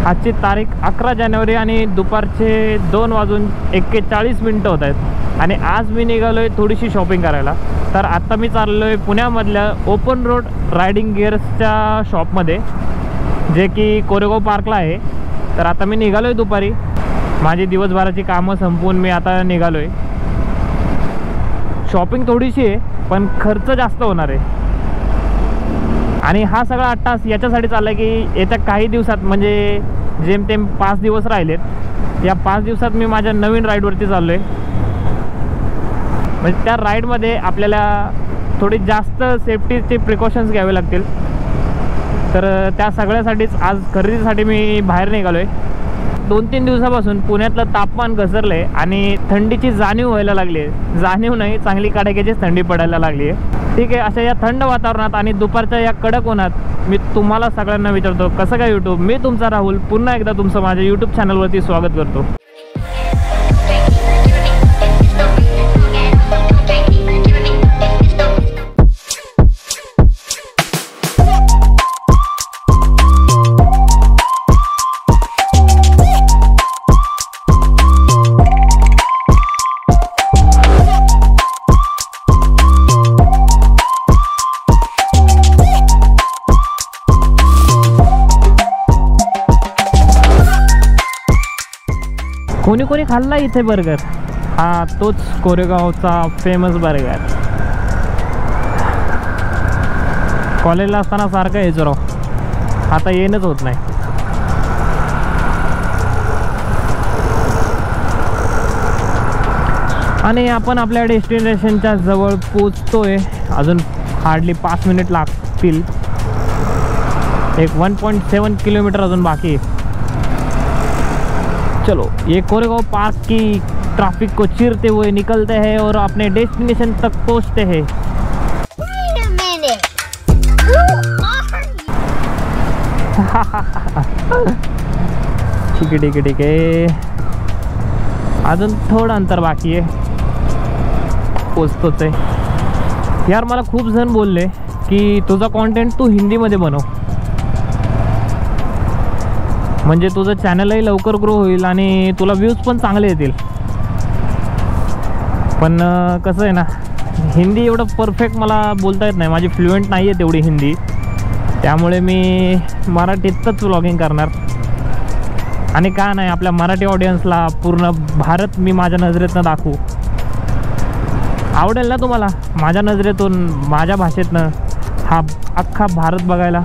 आजची तारीख 11 जानेवारी आणि दुपारचे 2:41 होत आहेत आणि आज मी निघालो आहे थोडीशी शॉपिंग करायला. तर आत्ता मी चाललो आहे पुण्यामधल्या ओपन रोड रायडिंग गिअर्सच्या शॉपमध्ये, जे की कोरेगाव पार्कला आहे. तर आता मी निघालो आहे दुपारी, माझी दिवसभराची कामं संपवून मी आता निघालो आहे. शॉपिंग थोडीशी आहे पण खर्च जास्त होणार आहे. आणि हा सगळा अट्टास याच्यासाठी चालला आहे की येत्या काही दिवसात, म्हणजे जेमतेम 5 दिवस राहिलेत, या 5 दिवसात मी माझ्या नवीन राईडवरती चाललो आहे. म्हणजे त्या राईडमध्ये आपल्याला थोडी जास्त सेफ्टीचे प्रिकॉशन्स घ्यावे लागतील. तर त्या सगळ्यासाठीच आज खरेदीसाठी मी बाहेर निघालो आहे. 2-3 दिवसापासून पुण्यातलं तापमान घसरलं आहे आणि थंडीची जाणीव व्हायला लागली आहे. जाणीव नाही, चांगली कडाक्याचीच थंडी पडायला लागली आहे. ठीक आहे, अशा या थंड वातावरणात आणि दुपारच्या या कडक उन्हात मी तुम्हाला सगळ्यांना विचारतो कसं काय यूट्यूब. मी तुमचा राहुल पुन्हा एकदा तुमचं माझ्या यूट्यूब चॅनलवरती स्वागत करतो. कोणी कोणी खाल्ला इथे बर्गर. हा तोच कोरेगावचा फेमस बर्गर. कॉलेजला असताना सारखं यायचो राव, आता येणंच होत नाही. आणि आपण आपल्या डेस्टिनेशनच्या जवळ पोचतोय. अजून हार्डली 5 मिनिट लागतील. एक 1.7 किलोमीटर अजून बाकी आहे. चलो, ये कोरेगांव पार्क की ट्रैफिक को चीरते हुए निकलते हैं और अपने डेस्टिनेशन तक पहुंचते हैं. ठीक है अजून थोडं अंतर बाकी आहे, पोचतोच आहे. यार मला खूप जण बोलले की तुझा कंटेंट तू हिंदीमध्ये बनव, म्हणजे तुझं चॅनलही लवकर ग्रो होईल आणि तुला व्ह्यूज पण चांगले येतील. पण कसं आहे ना, हिंदी एवढं परफेक्ट मला बोलता येत नाही, माझी फ्लुएंट नाही आहे तेवढी हिंदी. त्यामुळे मी मराठीतच व्लॉगिंग करणार. आणि का नाही, आपल्या मराठी ऑडियन्सला पूर्ण भारत मी माझ्या नजरेतनं दाखवू. आवडेल ना तुम्हाला माझ्या नजरेतून, माझ्या भाषेतनं हा अख्खा भारत बघायला.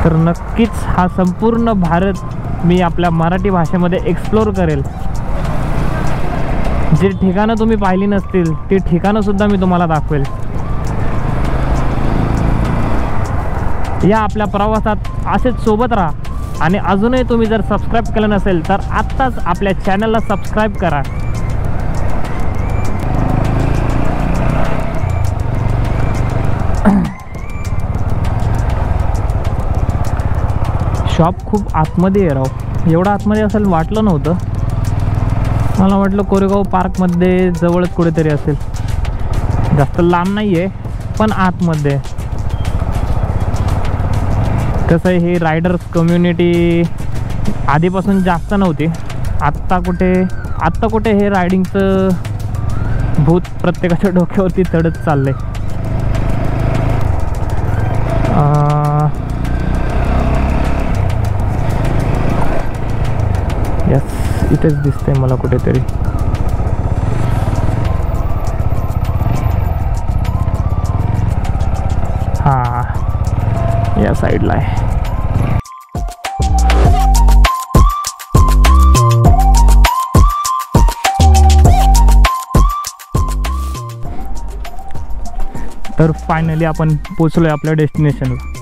तर नक्कीच हा संपूर्ण भारत मी आपल्या मराठी भाषेमध्ये एक्सप्लोर करेल. जी ठिकाणं तुम्ही पाहिली नसतील ती ठिकाणं सुद्धा मी तुम्हाला दाखवेल. या आपल्या प्रवासात असेच सोबत राहा. आणि अजूनही तुम्ही जर सबस्क्राईब केलं नसेल तर आत्ताच आपल्या चॅनलला सबस्क्राईब करा. शॉप खूप आतमध्ये आहे राव, एवढं आतमध्ये असेल वाटलं नव्हतं. मला वाटलं कोरेगाव पार्कमध्ये जवळच कुठेतरी असेल. जास्त लांब नाही आहे पण आतमध्ये. कसं आहे, ही रायडर्स कम्युनिटी आधीपासून जास्त नव्हती. आत्ता कुठे हे रायडिंगचं भूत प्रत्येकाच्या डोक्यावरती चढत चाललंय. यस, इथेच दिसतंय मला कुठेतरी. हां, या साईडला आहे. तर फायनली आपण पोचलोय आपल्या डेस्टिनेशनला.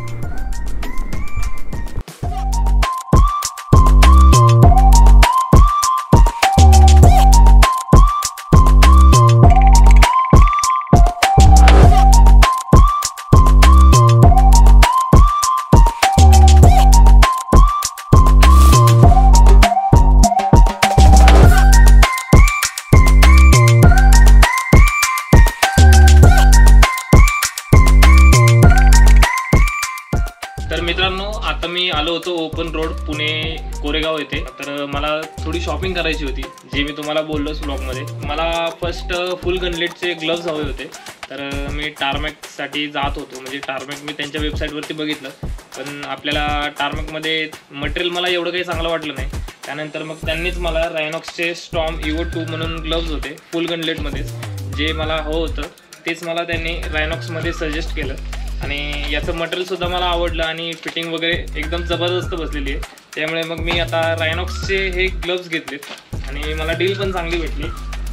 ओपन रोड पुणे कोरेगाव येथे. तर मला थोडी शॉपिंग करायची होती, जे मी तुम्हाला बोललोच ब्लॉगमध्ये. मला फर्स्ट फुल गनलेटचे ग्लव्स हवे होते. तर मी टार्मॅकसाठी जात होतो. म्हणजे टार्मॅक मी त्यांच्या वेबसाईटवरती बघितलं, पण आपल्याला टार्मॅकमध्ये मटेरियल मला एवढं काही चांगलं वाटलं नाही. त्यानंतर मग त्यांनीच मला रायनॉक्सचे स्टॉर्म इवो 2 म्हणून ग्लव्स होते फुल गनलेटमध्येच, जे मला हवं होतं तेच मला त्यांनी रायनॉक्समध्ये सजेस्ट केलं. आणि याचं मटेरियलसुद्धा मला आवडलं आणि फिटिंग वगैरे एकदम जबरदस्त बसलेली आहे. त्यामुळे मग मी आता रायनॉक्सचे हे ग्लव्स घेतलेत आणि मला डील पण चांगली भेटली.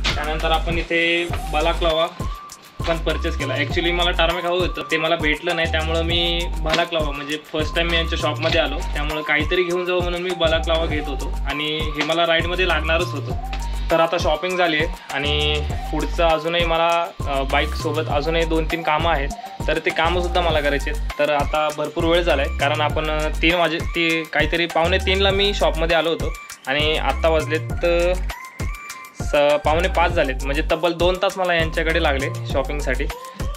त्यानंतर आपण इथे बालाक्लावा पण परचेस केला. ॲक्च्युली मला टार्मॅक हवं होतं, ते मला भेटलं नाही. त्यामुळं मी बालाक्लावा, म्हणजे फर्स्ट टाईम मी यांच्या शॉपमध्ये आलो, त्यामुळं काहीतरी घेऊन जावं म्हणून मी बालाक्लावा घेत होतो आणि हे मला राईडमध्ये लागणारच होतं. तर आता शॉपिंग झाली आहे आणि पुढचं अजूनही मला बाईकसोबत अजूनही 2-3 कामं आहेत. तर ते कामंसुद्धा मला करायचे आहेत. तर आता भरपूर वेळ झाला आहे, कारण आपण 3 काहीतरी 2:45ला मी शॉपमध्ये आलो होतो आणि आत्ता वाजलेत 4:45 झालेत. म्हणजे तब्बल 2 तास मला यांच्याकडे लागले शॉपिंगसाठी.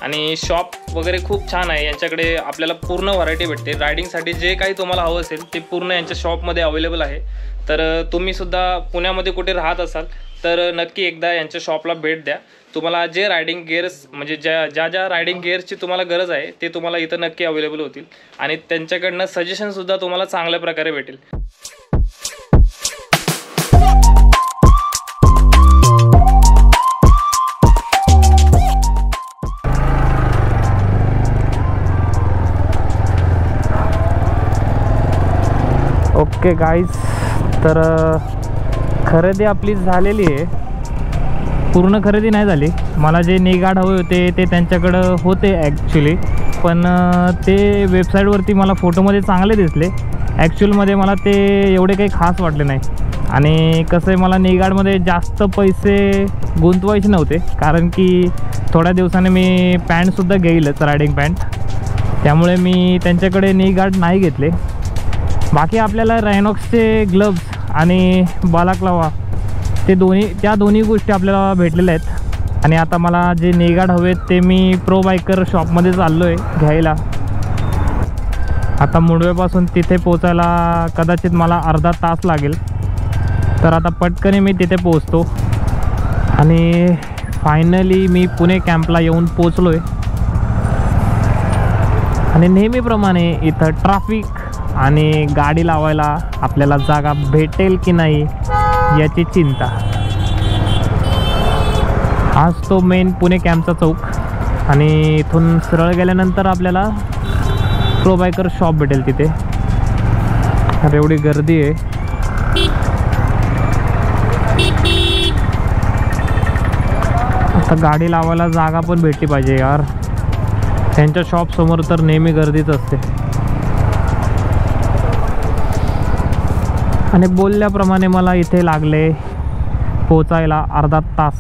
आणि शॉप वगैरे खूप छान आहे. यांच्याकडे आपल्याला पूर्ण व्हरायटी भेटते. रायडिंगसाठी जे काही तुम्हाला हवं असेल ते पूर्ण यांच्या शॉपमध्ये अवेलेबल आहे. तर तुम्हीसुद्धा पुण्यामध्ये कुठे राहत असाल तर नक्की एकदा यांच्या शॉपला भेट द्या. तुम्हाला जे रायडिंग गिअर्स, म्हणजे ज्या रायडिंग गिअर्सची तुम्हाला गरज आहे ते तुम्हाला इथं नक्की अवेलेबल होतील. आणि त्यांच्याकडनं सजेशनसुद्धा तुम्हाला चांगल्या प्रकारे भेटेल. ओके गाईज, तर खरेदी आपली झालेली आहे. पूर्ण खरेदी नाही झाली. मला जे नी गार्ड हवे होते ते त्यांच्याकडं होते ॲक्च्युली, पण ते वेबसाईटवरती मला फोटोमध्ये चांगले दिसले. ॲक्च्युअलमध्ये मला ते एवढे काही खास वाटले नाही. आणि कसं आहे, मला नी गार्डमध्ये जास्त पैसे गुंतवायचे नव्हते, कारण की थोड्या दिवसाने मी पॅन्टसुद्धा घेईलच, रायडिंग पॅन्ट. त्यामुळे मी त्यांच्याकडे नी गार्ड नाही घेतले. बाकी आपल्याला रायनॉक्सचे ग्लव्स आणि बालाक्लावा त्या दोन्ही गोष्टी आपल्याला भेटलेल्या आहेत. आणि आता मला जे नी गार्ड हवेत ते मी प्रो बायकर शॉपमध्ये चाललो आहे घ्यायला. आता मुंडवेपासून तिथे पोचायला कदाचित मला अर्धा तास लागेल. तर आता पटकन मी तिथे पोचतो आणि फायनली मी पुणे कॅम्पला येऊन पोचलो आहे. आणि नेहमीप्रमाणे इथं ट्रॅफिक आणि गाडी लावायला आपल्याला जागा भेटेल की नाही याची चिंता. हाच तो मेन पुणे कॅम्पचा चौक. आणि इथून सरळ गेल्यानंतर आपल्याला प्रो बायकर शॉप भेटेल तिथे. अरे एवढी गर्दी आहे. आता गाडी लावायला जागा पण भेटली पाहिजे यार. त्यांच्या शॉपसमोर तर नेहमी गर्दीच असते. आणि बोलल्याप्रमाणे मला इथे लागले पोचायला अर्धा तास.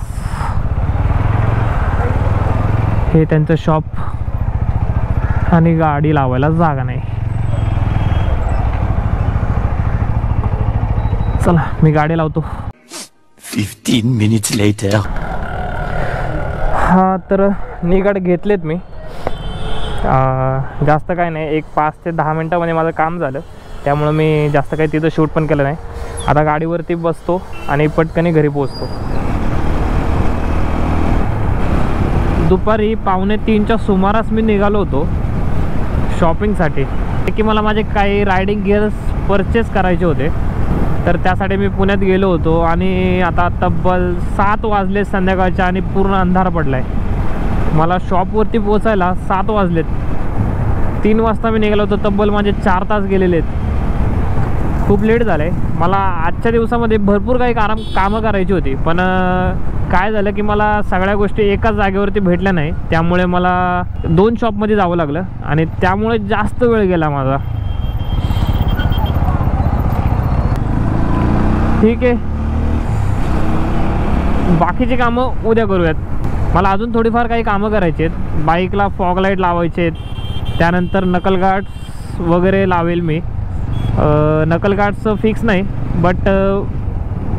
हे त्यांचं शॉप आणि गाडी लावायला जागा नाही. चला मी गाडी लावतो. 15 minutes later. हा, तर नी गार्ड घेतलेत मी. जास्त काय नाही, एक 5 ते 10 मिनटामध्ये माझं काम झालं. त्यामुळं मी जास्त काही तिथं शूट पण केलं नाही. आता गाडीवरती बसतो आणि पटकन घरी पोचतो. दुपारी 2:45च्या सुमारास मी निघालो होतो शॉपिंगसाठी, की मला माझे काही रायडिंग गिअर्स परचेस करायचे होते. तर त्यासाठी मी पुण्यात गेलो होतो. आणि आता तब्बल 7 वाजले संध्याकाळचे आणि पूर्ण अंधार पडला आहे. मला शॉपवरती पोचायला 7 वाजलेत. 3 वाजता मी निघालो होतो. तब्बल माझे 4 तास गेलेले आहेत. खूप लेट झालं आहे. मला आजच्या दिवसामध्ये भरपूर काही कामं करायची होती, पण काय झालं की मला सगळ्या गोष्टी एकाच जागेवरती भेटल्या नाही. त्यामुळे मला 2 शॉपमध्ये जावं लागलं आणि त्यामुळे जास्त वेळ गेला माझा. ठीक आहे, बाकीची कामं उद्या करूयात. मला अजून थोडीफार काही कामं करायची आहेत. बाईकला फॉग लाईट लावायचे आहेत. त्यानंतर नकल गार्ड्स वगैरे लावेल मी. नकल गार्ड्सचं फिक्स नाही, बट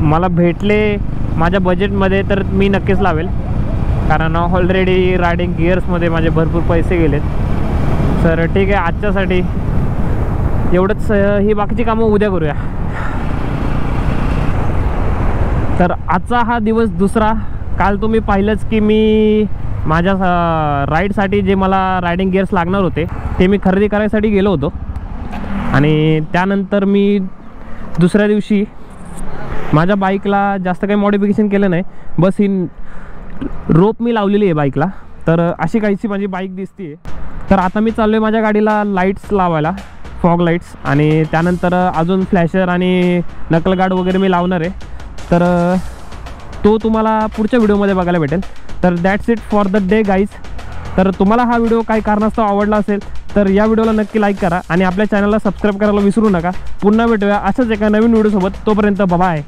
मला भेटले माझ्या बजेटमध्ये तर मी नक्कीच लावेल. कारण ऑलरेडी रायडिंग गिअर्समध्ये माझे भरपूर पैसे गेलेत. तर ठीक आहे, आजच्यासाठी एवढंच, ही बाकीची कामं उद्या करूया. तर आजचा हा दिवस दुसरा. काल तुम्ही पाहिलंच की मी माझ्या राईडसाठी जे मला रायडिंग गिअर्स लागणार होते ते मी खरेदी करायसाठी गेलो होतो. आणि त्यानंतर मी दुसऱ्या दिवशी माझ्या बाईकला जास्त काही मॉडिफिकेशन केलं नाही, बस ही रोप मी लावलेली आहे बाईकला. तर अशी काहीशी माझी बाईक दिसते. तर आता मी चाललो आहे माझ्या गाडीला लाईट्स लावायला, फॉग लाईट्स, आणि त्यानंतर अजून फ्लॅशर आणि नकल गार्ड वगैरे मी लावणार आहे. तर तो तुम्हाला पुढच्या व्हिडिओमध्ये बघायला भेटेल. तर that's it for the day guys. तर तुम्हाला हा व्हिडिओ काही कारणास्तव आवडला असेल तर या व्हिडिओला नक्की लाईक करा आणि आपल्या चॅनलला सबस्क्राईब करायला विसरू नका. पुन्हा भेटूया अशाच एका नवीन व्हिडिओसोबत. तोपर्यंत बाय.